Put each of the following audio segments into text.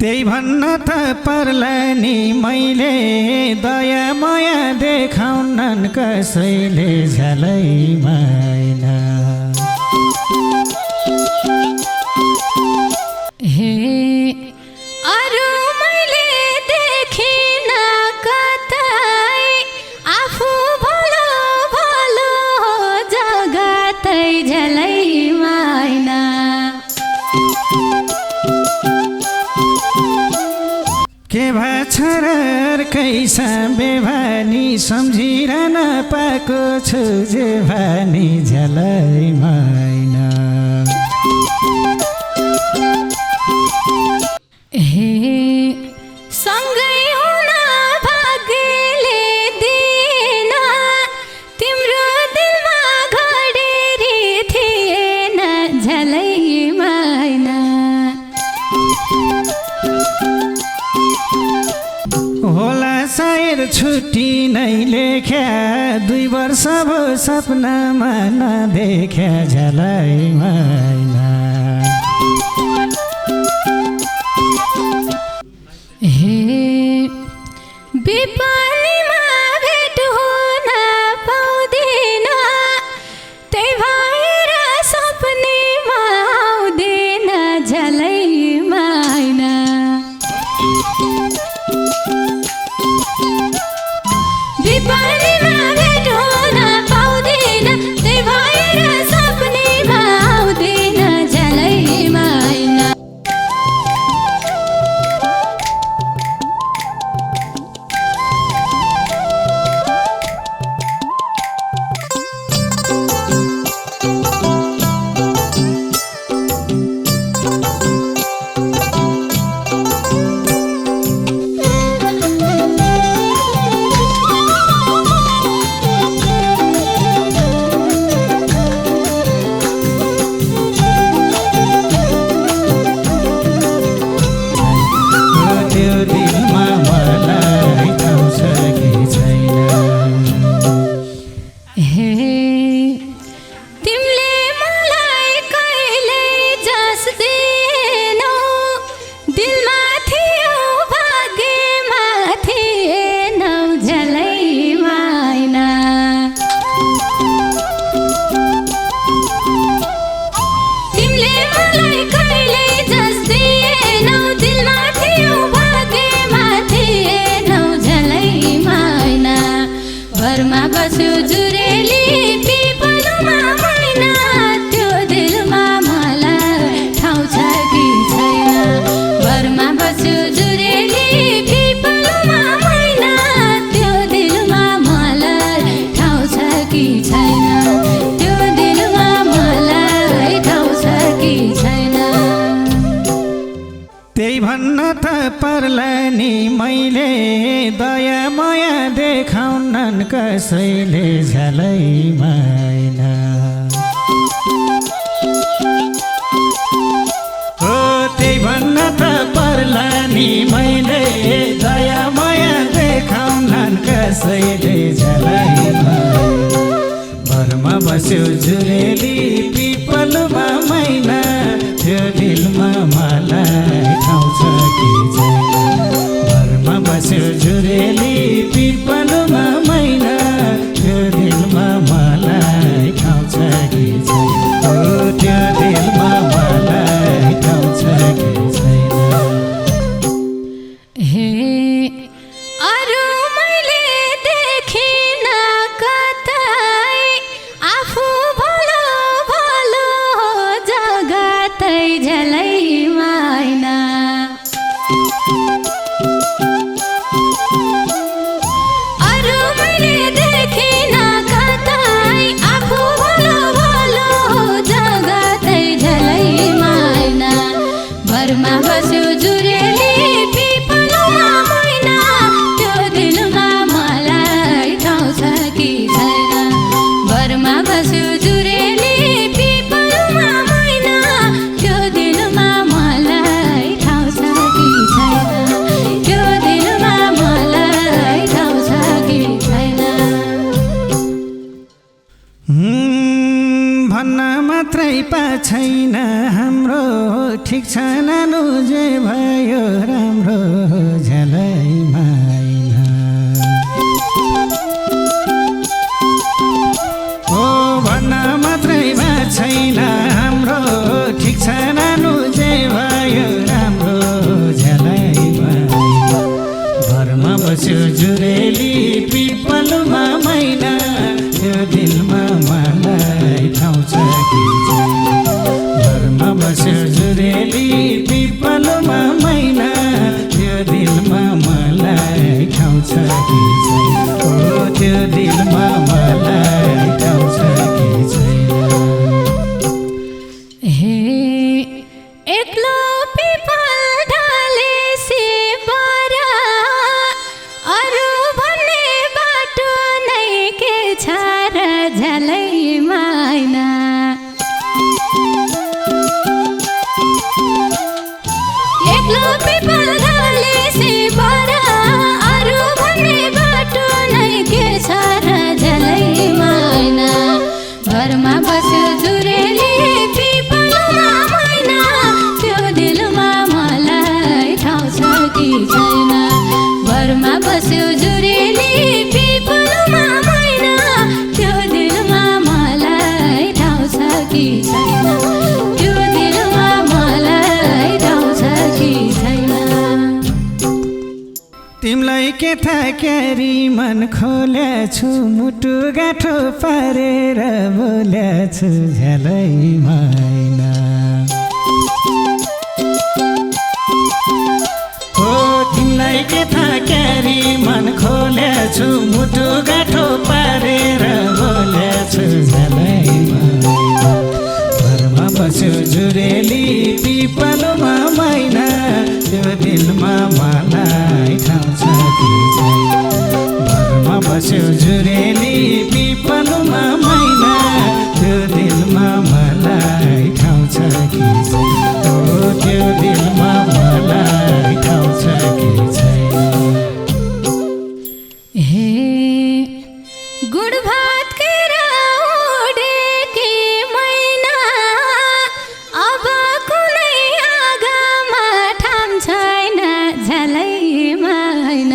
त्यही भन्न त पर्ला नि मैले दया माया देखाउनन् कसैले झलैमाइन हे अरू मैले देखिन कतै आफू भलो भलो जगतै झलैमाइन के भछ र कैसा बेभानी सम्झिरहन पाएको छु जे भानी झलैमाइन हे सँगै हुन भाग्यले दिएन तिम्रो दिलमा घडेरी थिएन झलैमाइन होला सायद छुट्टी नै लेख्या 2 वर्ष भो सपनामा नदेख्या झलैमाइन हे विपनीमा भेट हुन पाउँदैन त्यही भएर सपनीमा आउँदैन झलैमाइन विपनीमा भेट हुन पाउँदैन त्यही भएर सपनीमा आउँदैन झलैमाइन घरमा बस्यो जुरेली पिपलमा मैना त्यो दिलमा मलाई ठाउँ छ कि छैन घरमा बस्यो जुरेली पिपलमा मैना त्यो दिलमा मलाई ठाउँ छ कि छैन त्यो दिलमा मलाई ठाउँ छ कि छैन त्यही भन्न त पर्ला नि मैले दया माया देखाउनन् कसैले झलैमाइन हो त्यही भन्न त पर्ला नि मैले दया माया देखाउनन् कसैले झलैमाइन घरमा बस्यो जुरेली पिपलमा मैना त्यो दिलमा मलाई ठाउँ छ कि छैन घरमा बस्यो जुरेली पिपलमा मैना त्यो दिलमा मलाई ठाउँ छ कि छैन हो त्यो दिलमा मलाई ठाउँ छ कि छैन हे अरू मैले देखिन कतै आफू भलो भलो जगतै झलैमाइन अरू मैले देखिन कतै आफू भलो भलो जगतै झलैमाइन घरमा बस्यो जुरेली पिपलमा मैना त्यो दिलमा मलाई ठाउँ छ कि छैन घरमा बस्यो जुरेली पिपलमा मैना त्यो दिलमा मलाई ठाउँ छ कि छैन त्यो दिलमा मलाई ठाउँ छ कि छैन भन्न मात्रै छैन हाम्रो ठिक छ नानु जे भयो यो राम्रो झलैमा आइन। ओ भन्न मात्रै भए छैन हाम्रो ठिक छ नानु जे भयो राम्रो झलैमा आइन। घरमा बस्यो जुरेली पिपलमा मैना त्यो दिलमा मलाई ठाउँ छ कि छैन। घरमा बस्यो जुरेली पिपलमा मैना त्यो दिलमा मलाई ठाउँ छ कि छैन। ओ त्यो दिलमा मलाई ठाउँ छ कि छैन। हे एक्लो पिपल ढाले से बरा अरू भन्ने बाटो नै के छ र झलैमा आइन। एक्लो पिपल ढाले से बरा अरू भन्ने बाटो नै के छ र झलैमा आइन। घरमा बस्यो जुरेली पिपलमा मैना त्यो दिलमा मलाई ठाउँ छ कि छैन। घरमा बस्यो जुरेली पिपलमा मैना त्यो दिलमा मलाई ठाउँ छ कि छैन। त्यो दिलमा मलाई ठाउँ छ कि छैन। तिमलाई के थाहा क्यारी मन खोलेछु मुटु गाँठो पारेर बोलेछु झलैमा आइन। हो तिमलाई के थाहा क्यारी मन खोलेछु मुटु गाँठो पारेर बोलेछु झलैमा आइन। घरमा बस्यो जुरेली पिपलमा मैना त्यो दिलमा मलाई ठाउँ छ कि छैन। घरमा बस्यो जुरेली पिपलमा मैना त्यो दिलमा मलाई ठाउँ छ कि छैन। ओ त्यो दिलमा मलाई ठाउँ छ कि छैन। हे गुड भात केरा उडेकी मैना अब कुनै आगामा ठाम छैन झलैमा आइन।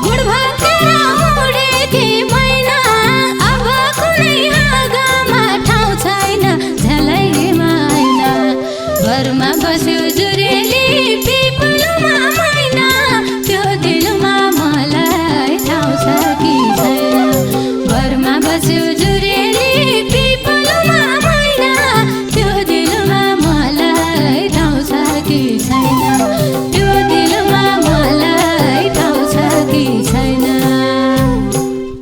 गुड भात केरा उडेकी मैना अब कुनै आगामा ठाउँ छैन झलैमा आइन। घरमा बस्यो जुरेली पिपलमा मैना त्यो दिलमा मलाई ठाउँ छ कि छैन। घरमा बस्यो जुरेली पिपलमा मैना त्यो दिलमा मलाई ठाउँ छ कि छैन। त्यो दिलमा मलाई ठाउँ छ कि छैन।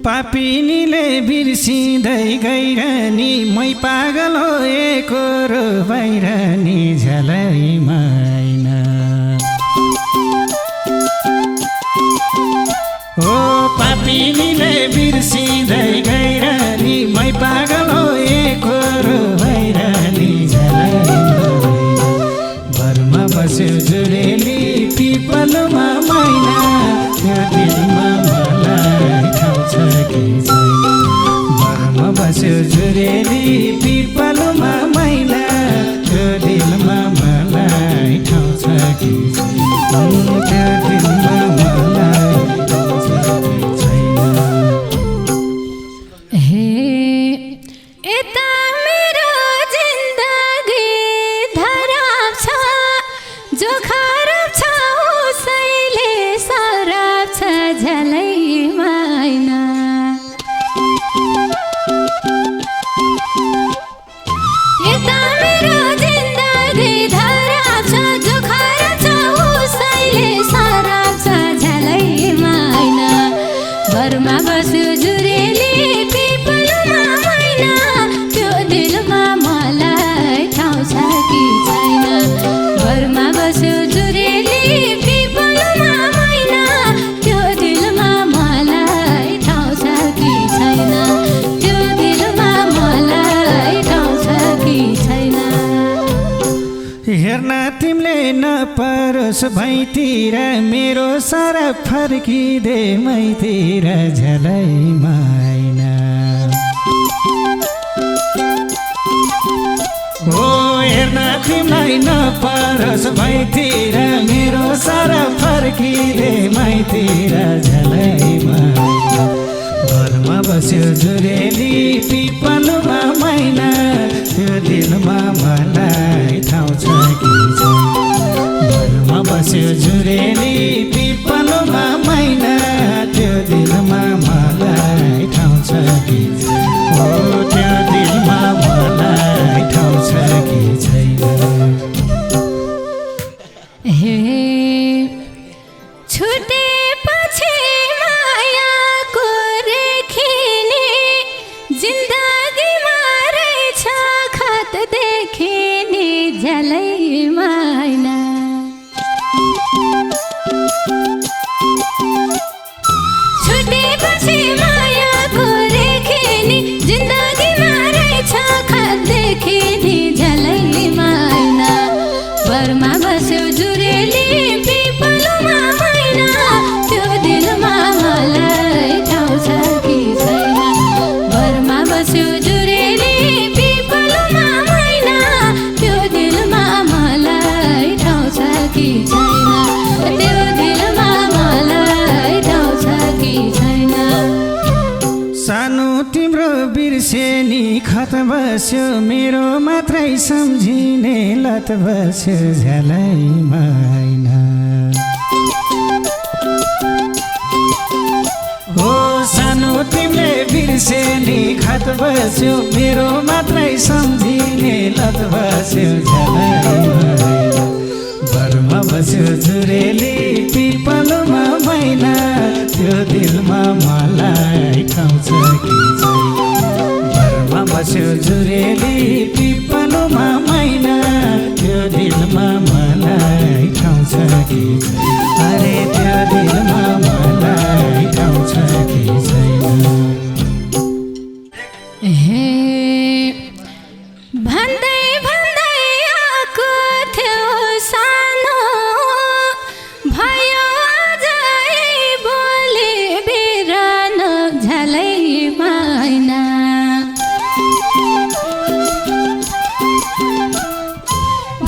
पापिनीले बिर्सिँदै गइरहनी मै पागल होएको रो भइरहनी झलैमा आइन। ओ पापिनीले बिर्सिँदै गइरहनी मै पागल होएको रो भइरहनी झलैमा आइन। घरमा बस्यो जुरेली पिपलमा मैना त्यो दिलमा मलाई ठाउँ छ कि छैन। घरमा बस्यो जुरेली पिपलमा मैना त्यो दिलमा मलाई ठाउँ छ कि छैन। त्यो दिलमा मलाई ठाउँ छ कि छैन। हे यता मेरो जिन्दगी धराप छ जो खराब छ उसैले सराप छ झलैमा आइन। यता मेरो जिन्दगी धराप छ जो खराब छ उसैले सराप छ झलैमा आइन। घरमा बस्यो जुरेली पिपलमा मैना त्यो दिलमा मलाई ठाउँ छ कि छैन। घरमा बस्यो जुरेली पिपलमा मैना त्यो दिलमा मलाई ठाउँ छ कि छैन। त्यो दिलमा मलाई ठाउँ छ कि छैन। हेर्न तिमीले नपरोस् भैतिर मेरो सरफ फर्किदे मैतिर झलैमा आइन। हो हेर्न तिमीलाई नपरोस् भैतिर मेरो सारा फर्किले माइतिर झलैमा घरमा बस्यो जुरेली पिपलमा मैना त्यो दिलमा मलाई ठाउँ छ कि छैन घरमा बस्यो जुरेली पिपलमा मैना त्यो दिलमा मलाई ठाउँ छ कि छैन हो त्यो दिलमा मलाई ठाउँ छ कि छैन हे छुटेपछि मायाको रेखिने जिन्दगीमा रहेछ खत देखिने झलै माइना छुटेपछि मायाको रेखिने जिन्दगीमा रहेछ खत देखिने झलै माइना घरमा बस्यो जुरेली पिपलमा मैना त्यो दिलमा मलाई ठाउँ छ कि छैन घरमा बस्यो जुरेली पिपलमा मैना त्यो दिलमा मलाई ठाउँ छ कि छैन त्यो दिलमा मलाई ठाउँ छ कि छैन सानो तिम्रो बिर्सेनी खत बस्यो मेरो मात्रै सम्झिने लत बस्यो झलै माइना हो सानो तिमीले बिर्सेनी खत बस्यो मेरो मात्रै सम्झिने लत बस्यो झलै माइना घरमा बस्यो जुरेली पिपलमा मैना त्यो दिलमा मलाई ठाउँ छ कि छैन घरमा बस्यो जुरेली पिपलमा मैना त्यो दिलमा मलाई ठाउँ छ कि छैन अरे त्यो दिलमा मलाई ठाउँ छ कि छैन हे भन्दै भन्दै आएको थियो सानो भयो आजै बोले बिरानो झलै माइना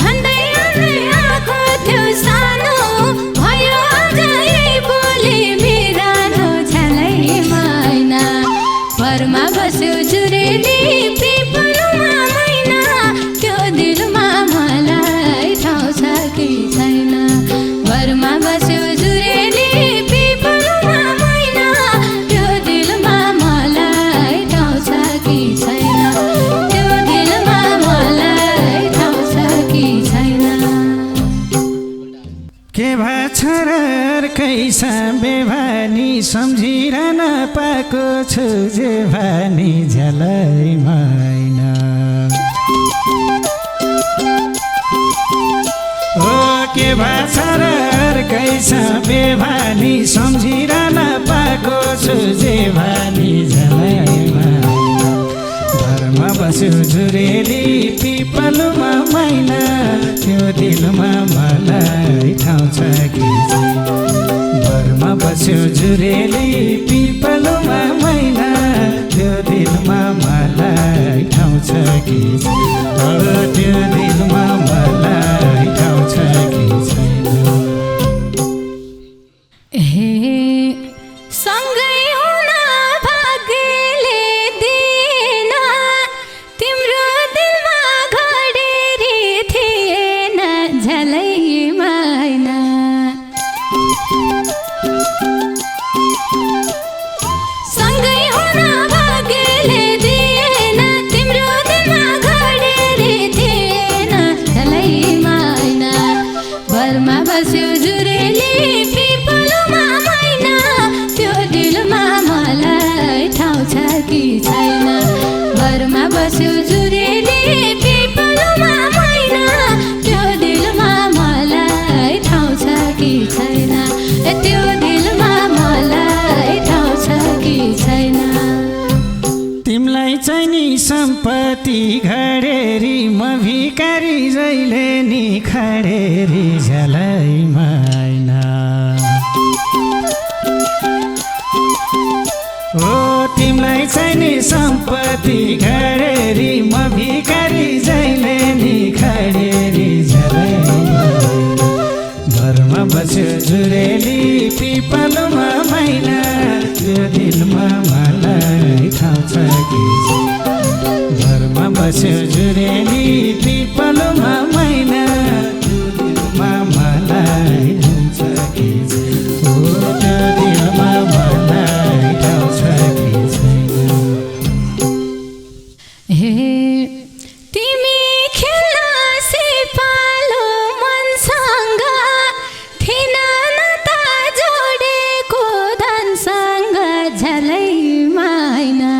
भन्दै भन्दै आएको थियो सानो भयो आजै बोले बिरानो झलै माइना घरमा बस्यो जुरेली पिपलमा मैना त्यो दिलमा मलाई ठाउँ छ कि छैन घरमा बस्यो जुरेली पिपलमा मैना त्यो दिलमा मलाई ठाउँ छ कि छैन त्यो दिलमा मलाई ठाउँ छ कि छैन के भएछ र अर्कैसा बेभानी सम्झिरहन पाएको छु जे भानी झलै माइना हो के भएछ र अर्कैसा बेभानी सम्झिरहन पाएको छु जे भानी झलै माइना घरमा बस्यो जुरेली पिपलमा मैना त्यो दिलमा मलाई ठाउँ छ कि छैन घरमा बस्यो जुरेली पिपलमा मैना त्यो दिलमा मलाई ठाउँ छ कि छैन त्यो दिलमा मलाई ठाउँ छ कि छैन हे सँगै हुन भाग्यले दिएन तिम्रो दिलमा घडेरी थिएन झलै माइना सँगै हुन भाग्यले दिएन तिम्रो दिलमा घडेरी थिएन झलै माइना घरमा बस्यो जुरेली पिपलमा मैना त्यो दिलमा मलाई ठाउँ छ कि छैन घरमा बस्यो जुरेली पिपलमा मैना त्यो दिलमा मलाई ठाउँ छ कि छैन त्यो दिलमा मलाई ठाउँ छ कि छैन तिमीलाई चाहिँ नि सम्पत्ति घडेरी म भिकारी जहिले नि खडेरी झलै माइना हो तिमीलाई चाहिँ नि सम्पत्ति घडेरी म भिकारी जहिले बस्यो जुरेली पिपलमा मैना त्यो दिलमा मलाई ठाउँ छ कि घरमा बस्यो जुरेली पिपलमा मैना त्यो दिलमा मलाई ठाउँ छ कि ओ त्यो दिलमा मलाई ठाउँ छ कि छैन। हे तिमी खेल्न सिपालु मनसँग थिन न त जोडेको धनसँग झलै माइना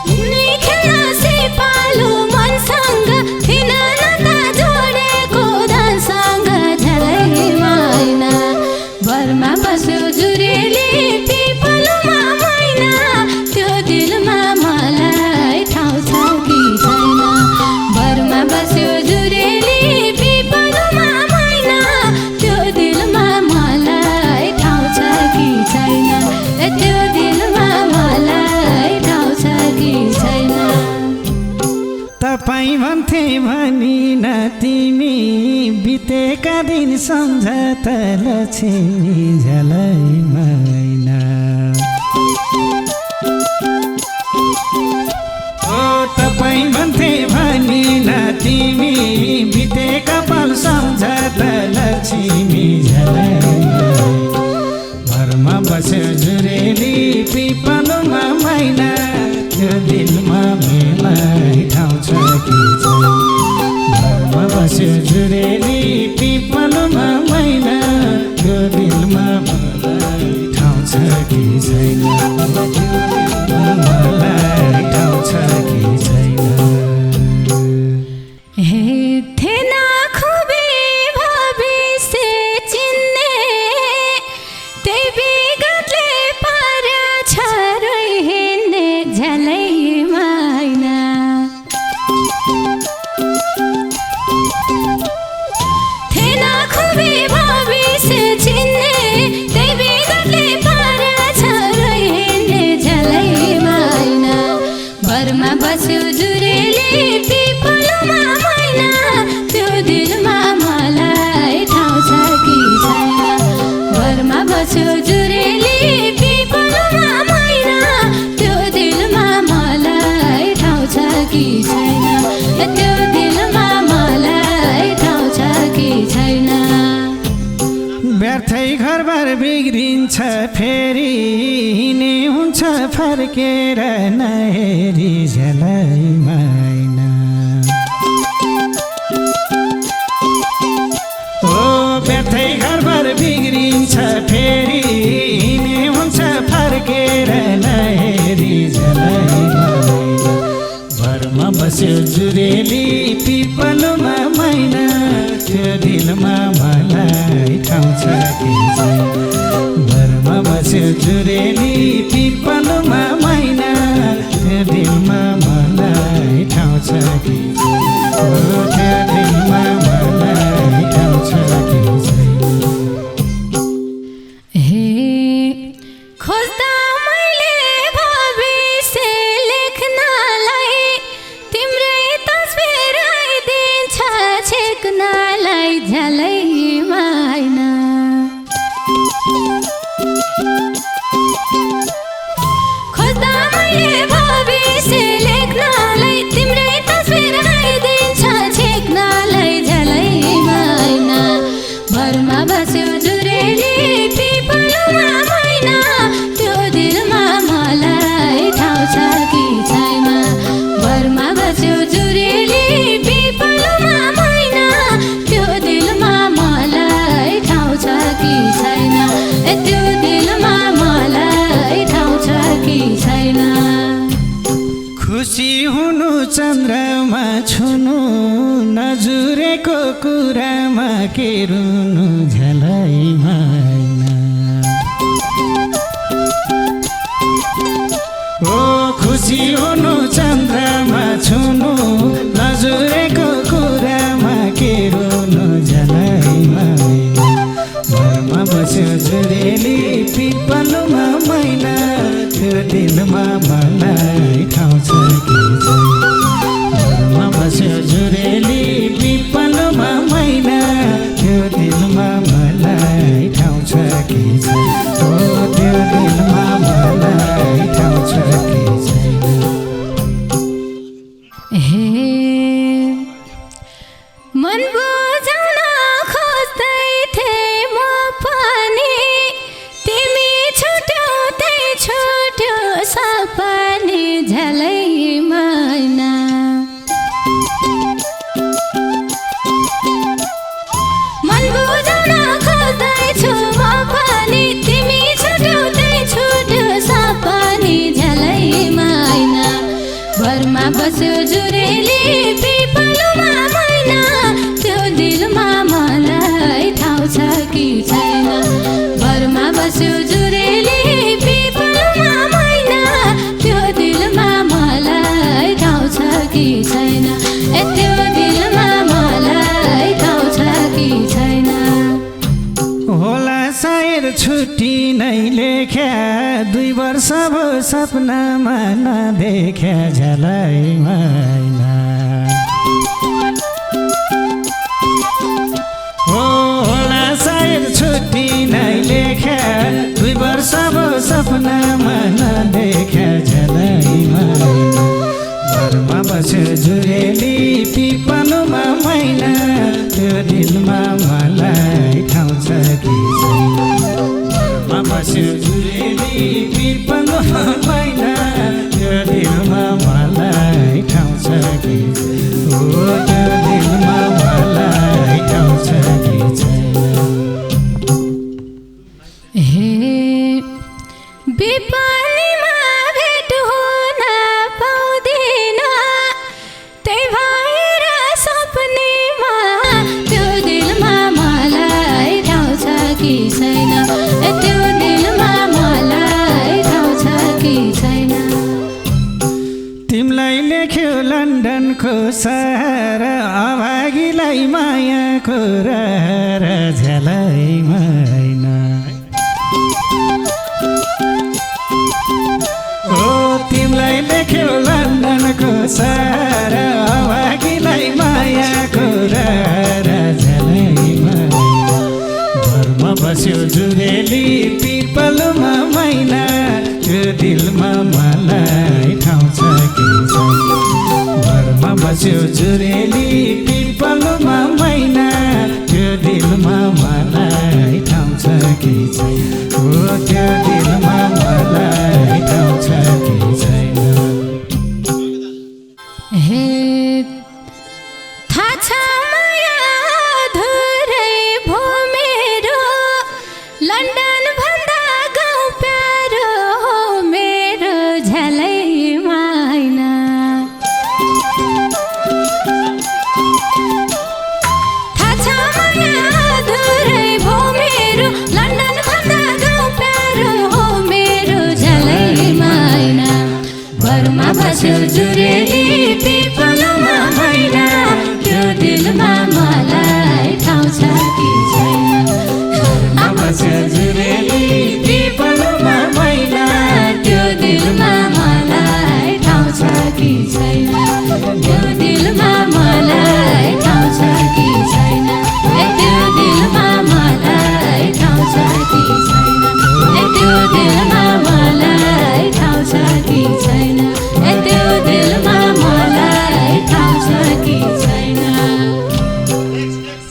तिमी खेल्न सिपालु मनसँग थिन न त जोडेको धनसँग झलै माइना घरमा बस्यो जुरेली पिपलमा मैना त्यो दिलमा मलाई ठाउँ छ कि छैन। घरमा बस्यो जुरेली पिपलमा मैना त्यो दिलमा मलाई ठाउँ छ कि छैन। त्यो दिलमा मलाई ठाउँ छ कि छैन। तपाईँ भन्थे भनिन तिमी बितेका दिन सम्झतल छिनी झलै मैना ओ तपाईँ भन्थे भनिन तिमी बितेका पल सम्झतल छिनी झलै घरमा बस्यो जुरेली पिपलमा मैना त्यो दिलमा मलाई ठाउँ छ कि छैन। घरमा बस्यो जुरेली पिपलमा मैना त्यो दिलमा मलाई ठाउँ छ कि छैन। त्यो दिलमा मलाई ठाउँ छ कि छैन। हे थिएन खुबी भविष्य चिन्ने त्यही विगतले पार्छ हिँड्ने झलै माइना थिएन खुबी भविष्य चिन्ने त्यही विगतले पार्छ हिँड्ने झलै माइना घरमा बस्यो जुरेली पिपलमा मैना त्यो दिलमा मलाई ठाउँ छ कि छैन। घरमा बस्यो जुरेली पिपलमा मैना त्यो दिलमा मलाई ठाउँ छ कि छैन। त्यो दिलमा मलाई ठाउँ छ कि छैन। व्यर्थै घरबार बिग्रिन्छ फेरि हिँड्ने हुन्छ फर्केर नहेरी झलै मैना ओ व्यर्थै घरबार बिग्रिन्छ फेरि हिँड्ने हुन्छ फर्केर नहेरी झलै मैना घरमा बस्यो जुरेली पिपलमा मैना त्यो दिलमा मलाई ठाउँ छ कि छैन। घरमा बस्यो जुरेली पिपलमा मैना त्यो दिलमा मलाई ठाउँ छ कि छैन। ओ त्यो दिलमा मलाई ठाउँ छ कि छैन। हे खोज्दा मैले भविष्य लेख्नलाई तिम्रै तस्बिर आइदिन्छ छेक्नलाई झलै माइना खोज्दा मैले भविष्य लेख्नलाई तिम्रै तस्बिर आइदिन्छ छेक्नलाई झलै माइना घरमा बस्यो जुरेली पिपलमा मैना त्यो दिलमा मलाई ठाउँ छ कि छैन। घरमा बस्यो जुरेली पिपलमा मैना त्यो दिलमा मलाई ठाउँ छ कि छैन। त्यो दिलमा मलाई ठाउँ छ कि छैन। खुसी हुनु चन्द्रमा छुनु नजुरेको कुरामा के रुनु झलै मैना ओ खुसी हुनु चन्द्रमा छुनु नजुरेको कुरामा के रुनु झलै मैना घरमा बस्यो जुरेली पिपलमा मैना त्यो दिलमा मलाई ठाउँ छ कि छैन। घरमा बस्यो जुरेली झलै मैना मन बुझाउन खोज्दैछु म पनि तिमी छुट्याउँदै छुट्यो सपनी झलै मैना घरमा बस्यो जुरेली पिपलमा मैना त्यो दिलमा मलाई ठाउँ छ कि छैन घरमा बस्यो जुरेली पिपलमा मैना त्यो दिलमा मलाई ठाउँ छ कि छैन त्यो दिलमा मलाई ठाउँ छ कि छैन होला सायद छुट्टी नै लेख्या 2 वर्ष भयो सपनामा नदेख्या झलै मैना होला सायद छुट्टी नै लेख्या 2 वर्ष भयो सपनामा नदेख्या झलै मैना घरमा बस्यो जुरेली पिपलमा मैना त्यो दिलमा मलाई ठाउँ छ कि छैन घरमा बस्यो जुरेली पिपलमा मैना त्यो दिलमा मलाई ठाउँ छ कि त्यो दिलमा मलाई ठाउँ छ कि छैन हे विपनीमा भेट हुन पाउँदिन त्यही भएर सपनीमा त्यो दिलमा मलाई ठाउँ छ कि छैन त्यो दिलमा मलाई ठाउँ छ कि छैन तिमीलाई लेख्यो लन्डनको सहर अभागीलाई मायाको रहर झलै मैना तिमीलाई लेख्यो लन्डनको सहर अभागीलाई मायाको रहर झलै मैना घरमा बस्यो जुरेली पिपलमा मैना त्यो दिलमा मलाई ठाउँ छ कि छैन घरमा बस्यो जुरेली पिपलमा मैना त्यो दिलमा मलाई ठाउँ छ कि छैन त्यो दिलमा मलाई ठाउँ छ कि छैन हे थाहा छ माया अधुरै भो मेरो लन्डन भन्दा गाउँ प्यारो हो मेरो झलै मैना थाहा छ माया अधुरै भो मेरो लन्डन भन्दा गाउँ प्यारो हो मेरो झलै मैना घरमा बस्यो जुरेली पिपलमा मैना त्यो दिलमा मलाई ठाउँ छ कि छैन घरमा बस्यो जुरेली पिपलमा मैना त्यो दिलमा मलाई